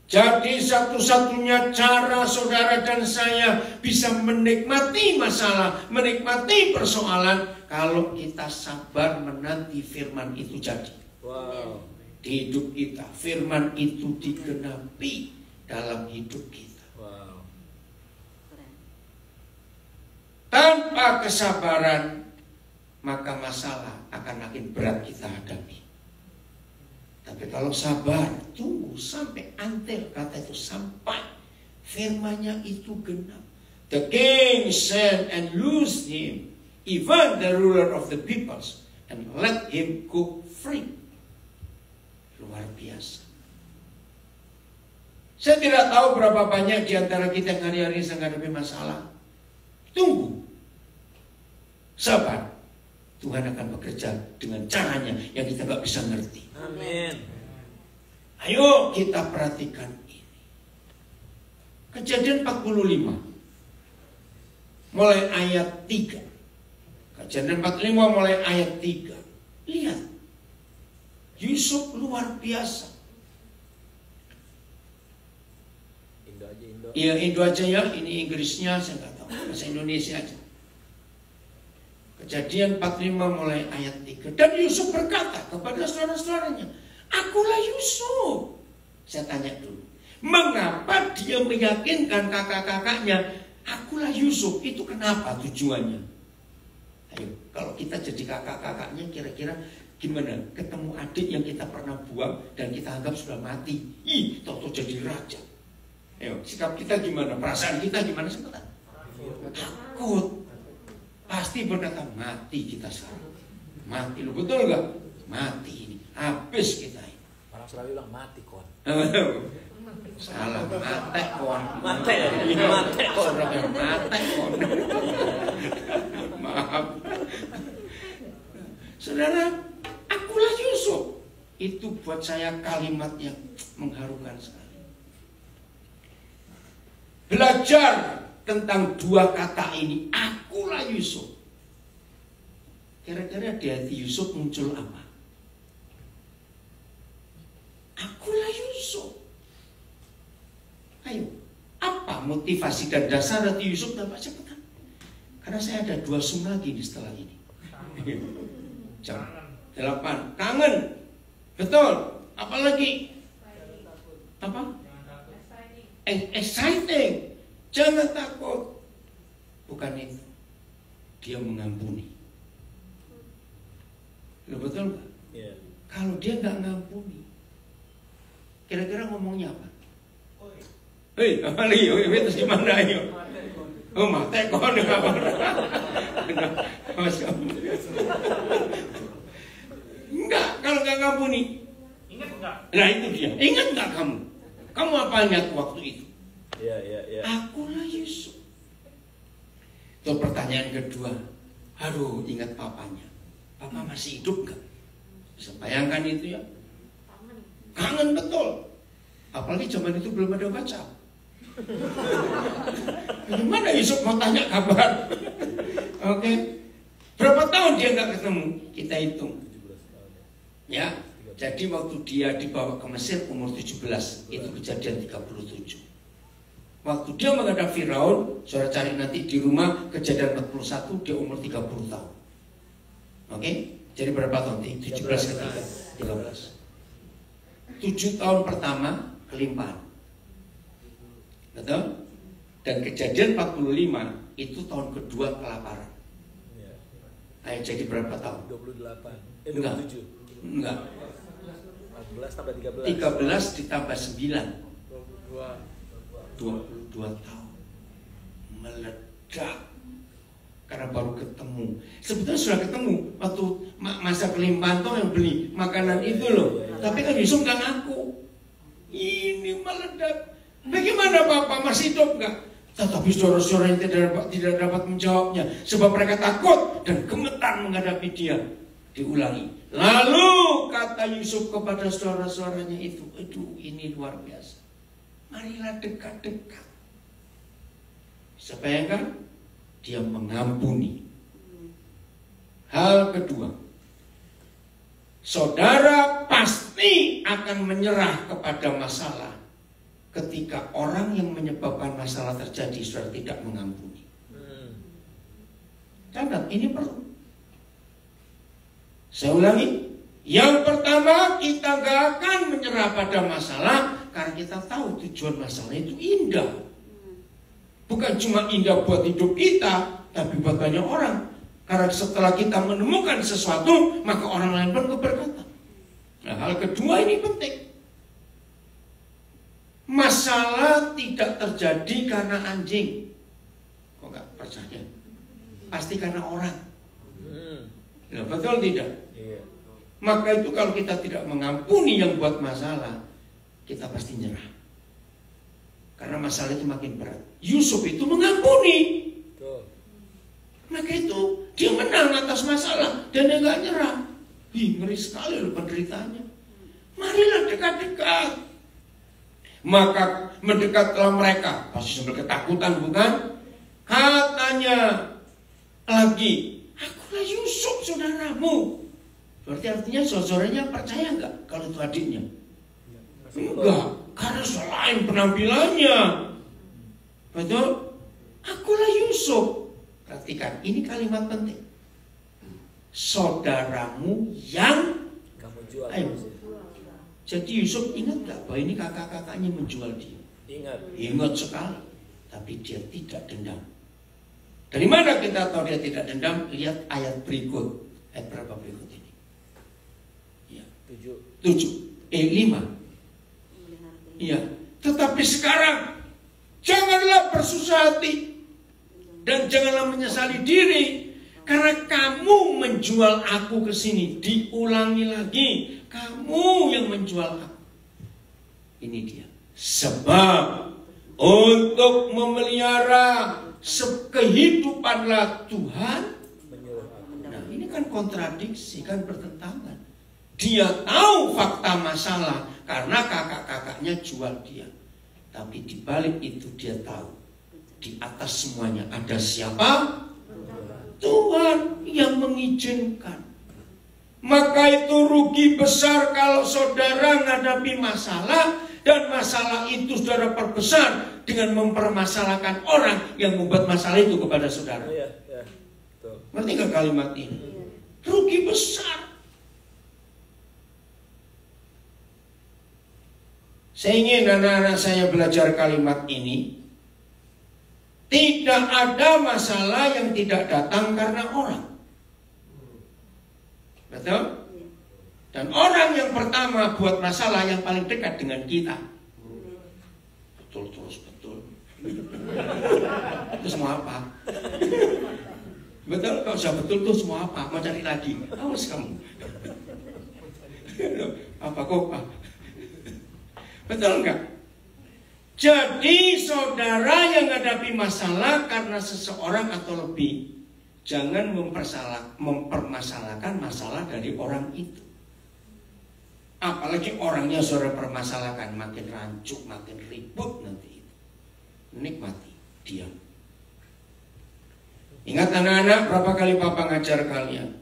Jadi satu-satunya cara saudara dan saya bisa menikmati masalah, menikmati persoalan, kalau kita sabar menanti firman itu jadi. Wow. Di hidup kita, firman itu digenapi dalam hidup kita. Wow. Tanpa kesabaran, maka masalah akan makin berat kita hadapi. Tapi kalau sabar, tunggu sampai until, kata itu sampai firman-Nya itu genap. The king sent and loosed him, even the ruler of the peoples, and let him go free. Luar biasa. Saya tidak tahu berapa banyak di antara kita yang hari-hari sedang menghadapi masalah. Tunggu. Sabar. Tuhan akan bekerja dengan caranya yang kita nggak bisa ngerti. Amin. Ayo kita perhatikan ini. Kejadian 45. Mulai ayat 3. Kejadian 45 mulai ayat 3. Lihat. Yusuf luar biasa. Indo aja, Indo. Iya, Indo aja ya. Ini Inggrisnya saya nggak tahu. Bahasa Indonesia aja. Kejadian 45 mulai ayat 3. Dan Yusuf berkata kepada saudara-saudaranya, akulah Yusuf. Saya tanya dulu, mengapa dia meyakinkan kakak-kakaknya, akulah Yusuf? Itu kenapa tujuannya? Ayo, kalau kita jadi kakak-kakaknya, kira-kira gimana? Ketemu adik yang kita pernah buang dan kita anggap sudah mati, toto jadi raja. Ayo, sikap kita gimana? Perasaan kita gimana? Sebentar. Takut. Pasti berkata, mati kita sekarang. Mati, lu betul nggak? Mati ini, habis kita ini. Orang selalu bilang mati kon. Salah, mate kon. Mate kon. Mate kon. Maaf. Saudara, akulah Yusuf. Itu buat saya kalimat yang mengharukan sekali. Belajar tentang dua kata ini, akulah Yusuf. Kira-kira di hati Yusuf muncul apa? Akulah Yusuf. Ayo, apa motivasi dan dasar hati Yusuf? Dapat cepetan. Karena saya ada 2 Zoom lagi di setelah ini. Jam 8. Kangen. Betul. Apalagi? Apa? Exciting. Jangan takut. Bukan itu. Dia mengampuni. Loh, betul nggak? Yeah. Kalau dia nggak ngampuni, kira-kira ngomongnya apa? Hei, Ali, itu gimana ayo? Oh, mate kok enggak enggak, kalau nggak ngampuni. Ingat enggak? Nah itu dia. Ingat nggak kamu? Kamu apa ingat waktu itu? Iya. Akulah Yusuf. Itu pertanyaan kedua. Aduh, ingat papanya. Papa masih hidup nggak? Bisa bayangkan itu ya? Kangen betul. Apalagi zaman itu belum ada WhatsApp. Gimana Yusuf mau tanya kabar? Oke. Berapa tahun dia nggak ketemu? Kita hitung. 17 tahun. Ya. Jadi waktu dia dibawa ke Mesir umur 17, itu kejadian 37. Waktu dia menghadap Firaun, saudara cari nanti di rumah, kejadian 41, dia umur 30 tahun. Oke, jadi berapa tahun? 17 ketiga 13. 7 tahun pertama kelimpahan. Betul? Dan kejadian 45 itu tahun kedua kelaparan. Iya. Ayo, jadi berapa tahun? 28. Enggak. 27. Enggak. 14 tambah 13. 13 ditambah 9. 22. 22 tahun. Meledak. Karena baru ketemu. Sebetulnya sudah ketemu waktu masa kelimpahan tuh yang beli makanan itu loh. Tapi kan Yusuf nggak ngaku. Ini meledak. Bagaimana Bapak masih hidup nggak? Tetapi saudara-saudara yang tidak dapat menjawabnya, sebab mereka takut dan gemetar menghadapi dia. Diulangi. Lalu kata Yusuf kepada saudara-saudaranya itu, aduh ini luar biasa. Marilah dekat-dekat. Bisa bayangkan? Dia mengampuni. Hal kedua, saudara pasti akan menyerah kepada masalah ketika orang yang menyebabkan masalah terjadi sudah tidak mengampuni. Catat, ini perlu. Saya ulangi, yang pertama kita gak akan menyerah pada masalah karena kita tahu tujuan masalah itu indah. Bukan cuma indah buat hidup kita, tapi buat banyak orang. Karena setelah kita menemukan sesuatu, maka orang lain pun berkata. Nah, hal kedua ini penting. Masalah tidak terjadi karena anjing. Kok gak percaya? Pasti karena orang. Nah, betul tidak? Iya. Maka itu kalau kita tidak mengampuni yang buat masalah, kita pasti nyerah. Karena masalah itu makin berat. Yusuf itu mengampuni. Betul. Maka itu dia menang atas masalah dan dia gak nyerah. Ngeri sekali loh penderitaannya. Marilah dekat-dekat. Maka mendekatlah mereka. Pasti sambil ketakutan bukan? Katanya lagi, akulah Yusuf saudaramu. Berarti artinya saudaranya percaya nggak kalau itu adiknya? Enggak. Karena selain penampilannya, betul? Akulah Yusuf. Perhatikan, ini kalimat penting. Saudaramu yang Kamu jual. ayo. Jadi Yusuf ingat gak bahwa ini kakak-kakaknya menjual dia? Ingat. Ingat sekali. Tapi dia tidak dendam. Dari mana kita tahu dia tidak dendam? Lihat ayat berikut. Ayat berapa berikut ini? Ya. 5. Iya. Tetapi sekarang janganlah bersusah hati dan janganlah menyesali diri karena kamu menjual aku ke sini. Diulangi lagi, kamu yang menjual aku. Ini dia. Sebab untuk memelihara kehidupanlah Tuhan. Nah, ini kan kontradiksi, kan bertentangan. Dia tahu fakta masalah karena kakak-kakaknya jual dia. Tapi di balik itu dia tahu di atas semuanya ada siapa? Tuhan yang mengizinkan. Maka itu rugi besar kalau saudara menghadapi masalah dan masalah itu saudara perbesar dengan mempermasalahkan orang yang membuat masalah itu kepada saudara. Ngerti gak kalimat ini? Rugi besar. Saya ingin anak-anak saya belajar kalimat ini. Tidak ada masalah yang tidak datang karena orang. Betul? Dan orang yang pertama buat masalah yang paling dekat dengan kita. Betul terus betul. Itu semua apa? Betul, kalau sudah betul itu semua apa? Mau cari lagi? Awas kamu. Apa kok? Betul enggak? Jadi saudara yang hadapi masalah karena seseorang atau lebih, jangan mempermasalahkan masalah dari orang itu. Apalagi orangnya saudara permasalahkan, makin rancu, makin ribut nanti itu. Nikmati, diam. Ingat anak-anak, berapa kali Papa ngajar kalian?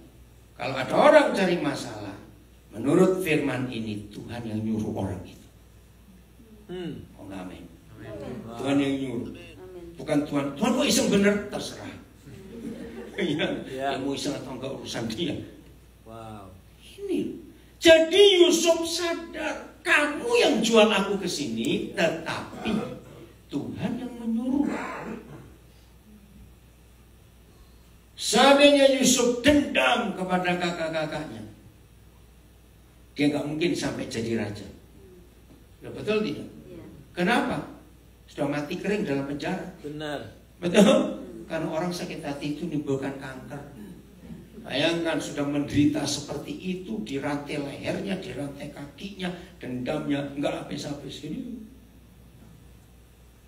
Kalau ada orang cari masalah, menurut firman ini Tuhan yang nyuruh orang itu. Oh, amin. Tuhan yang nyuruh. Bukan Tuhan kok iseng bener, terserah. Ya, mau iseng atau enggak urusan dia. Wow. Ini. Jadi Yusuf sadar, kamu yang jual aku ke sini, tetapi Tuhan yang menyuruh. Seandainya Yusuf dendam kepada kakak-kakaknya, dia nggak mungkin sampai jadi raja. Ya, betul tidak? Ya. Kenapa? Sudah mati kering dalam penjara. Benar. Betul? Karena orang sakit hati itu menimbulkan kanker. Bayangkan sudah menderita seperti itu, dirantai lehernya, dirantai kakinya, dendamnya nggak habis-habis ini.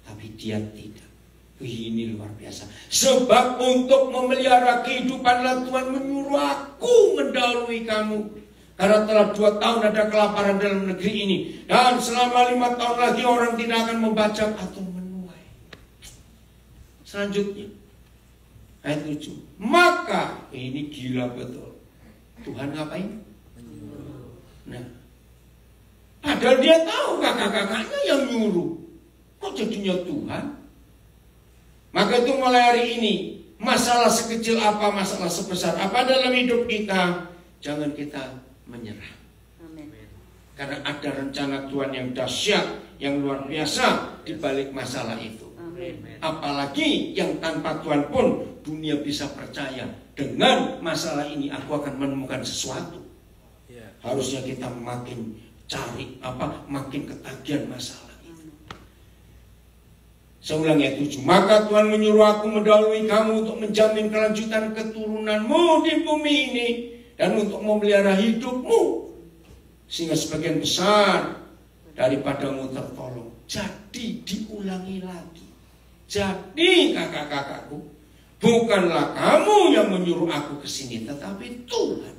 Tapi dia tidak. Ini luar biasa. Sebab untuk memelihara kehidupan Tuhan menyuruh aku mendahului kamu. Karena telah 2 tahun ada kelaparan dalam negeri ini. Dan selama 5 tahun lagi orang tidak akan membajak atau menuai. Selanjutnya. Ayat 7. Maka, ini gila betul. Tuhan ngapain? Nah. Padahal dia tahu kakak-kakaknya yang nyuruh. Kok jadinya Tuhan? Maka itu mulai hari ini. Masalah sekecil apa, masalah sebesar apa dalam hidup kita. Jangan kita menyerah. Amen. Karena ada rencana Tuhan yang dahsyat, yang luar biasa di balik masalah itu. Amen. Apalagi yang tanpa Tuhan pun dunia bisa percaya dengan masalah ini aku akan menemukan sesuatu. Yeah. Harusnya kita makin cari makin ketagihan masalah itu. Saya ulang ayat 7. Maka Tuhan menyuruh aku mendahului kamu untuk menjamin kelanjutan keturunanmu di bumi ini. Dan untuk memelihara hidupmu. Sehingga sebagian besar daripadamu tertolong. Jadi diulangi lagi. Jadi kakak-kakakku, bukanlah kamu yang menyuruh aku ke sini, tetapi Tuhan.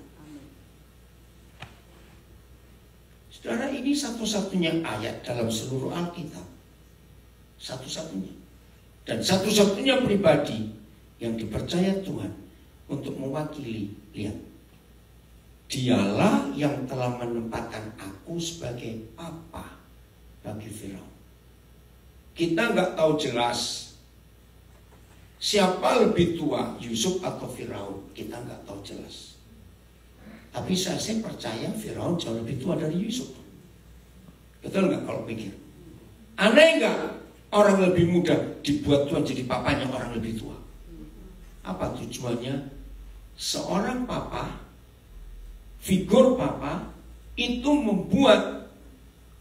Saudara, ini satu-satunya ayat dalam seluruh Alkitab. Satu-satunya. Dan satu-satunya pribadi yang dipercaya Tuhan untuk mewakili. Lihat. Dialah yang telah menempatkan aku sebagai apa bagi Firaun. Kita nggak tahu jelas siapa lebih tua, Yusuf atau Firaun. Kita nggak tahu jelas. Tapi saya percaya Firaun jauh lebih tua dari Yusuf. Betul nggak kalau pikir? Aneh nggak orang lebih muda dibuat Tuhan jadi papanya orang lebih tua? Apa tujuannya? Seorang papa, figur papa, itu membuat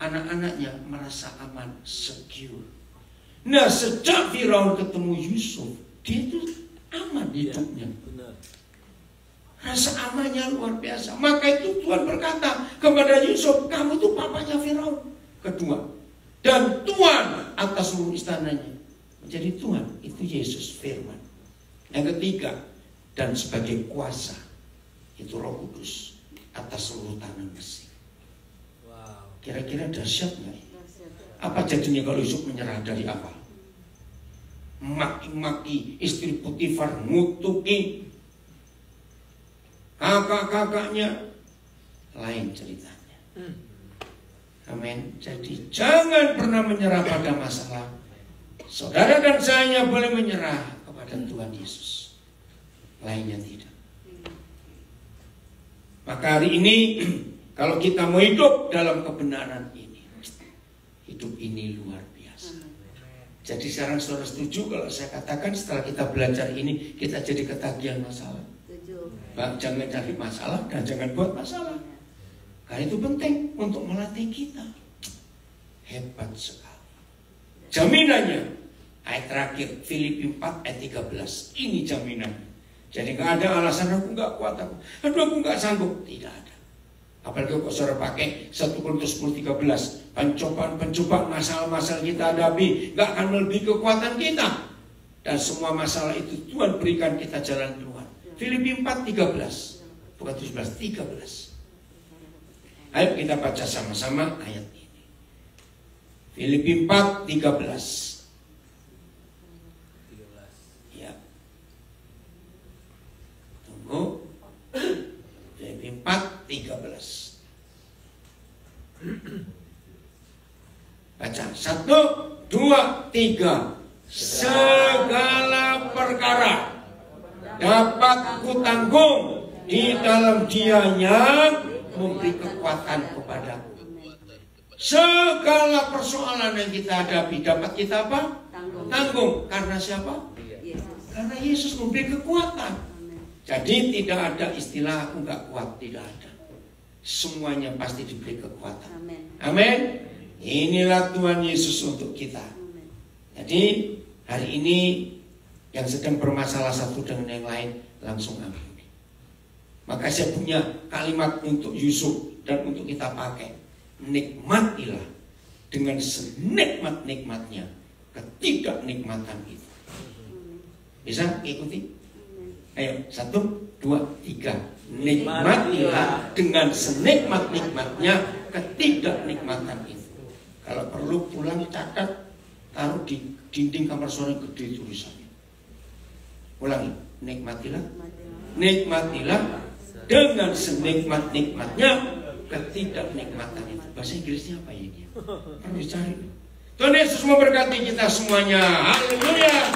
anak-anaknya merasa aman, secure. Nah, sejak Firaun ketemu Yusuf, dia itu aman hidupnya. Rasa amannya luar biasa. Maka itu Tuhan berkata kepada Yusuf, kamu itu papanya Firaun. Kedua, dan Tuhan atas seluruh istananya. Menjadi Tuhan, itu Yesus firman. Yang ketiga, dan sebagai kuasa, itu Roh Kudus atas seluruh tanah Mesir. Kira-kira dahsyat nggak? Apa jadinya kalau Yusuf menyerah dari apa? Maki-maki istri Potifar, ngutuki kakak-kakaknya, lain ceritanya. Amin. Jadi jangan pernah menyerah pada masalah. Saudara dan saya boleh menyerah kepada Tuhan Yesus, lainnya tidak. Maka hari ini kalau kita mau hidup dalam kebenaran ini, hidup ini luar biasa. Jadi sekarang saudara setuju kalau saya katakan setelah kita belajar ini, kita jadi ketagihan masalah. Jangan cari masalah dan jangan buat masalah. Karena itu penting untuk melatih kita. Hebat sekali. Jaminannya, ayat terakhir Filipi 4 ayat 13. Ini jaminannya. Jadi gak ada alasan aku gak kuat, aku gak sanggup. Tidak ada. Apalagi kalau saudara pakai 1 Korintus 10:13, pencobaan masalah-masalah kita hadapi gak akan melebihi kekuatan kita. Dan semua masalah itu Tuhan berikan kita jalan keluar. Filipi 4:13, bukan 17, 13. Ayo kita baca sama-sama ayat ini. Filipi 4:13. Ya. Tunggu. Filipi 4:13. Baca 1, 2, 3. Segala perkara dapat kutanggung di dalam Dia yang memberi kekuatan kepadaku. Segala persoalan yang kita hadapi dapat kita apa? Tanggung. Karena siapa? Karena Yesus memberi kekuatan. Jadi tidak ada istilah aku gak kuat, tidak ada. Semuanya pasti diberi kekuatan. Amin. Inilah Tuhan Yesus untuk kita. Jadi hari ini yang sedang bermasalah satu dengan yang lain langsung amin. Maka saya punya kalimat untuk Yusuf dan untuk kita pakai. Nikmatilah dengan senikmat-nikmatnya ketidaknikmatan itu. Bisa ikuti? Ayo 1, 2, 3. Nikmatilah dengan senikmat-nikmatnya ketidaknikmatan itu. Kalau perlu pulang catat, taruh di dinding kamar saudara gede tulisannya. Ulangi, nikmatilah dengan senikmat-nikmatnya ketidaknikmatan itu. Bahasa Inggrisnya apa ini? Harus dicari. Tuhan Yesus memberkati kita semuanya. Haleluya.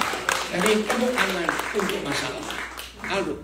Jadi tepuk tangan untuk masalah. Halo.